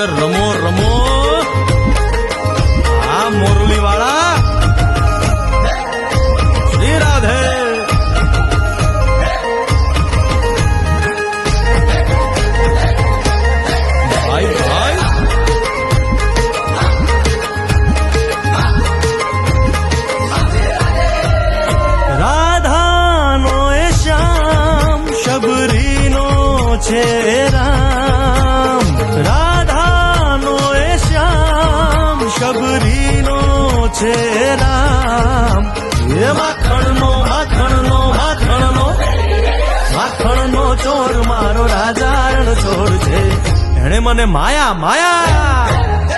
રમો રમો આ મોરલી વાળા શ્રી રાધે ભાઈ ભાઈ રાધાનો એ શ્યામ શબરીનો છે રામ રાધાનો એ શ્યામ શબરીનો છે રામ એ માખણનો માખણનો માખણનો માખણનો ચોર મારો રાજા રણ ચોર છે એણે મને માયા માયા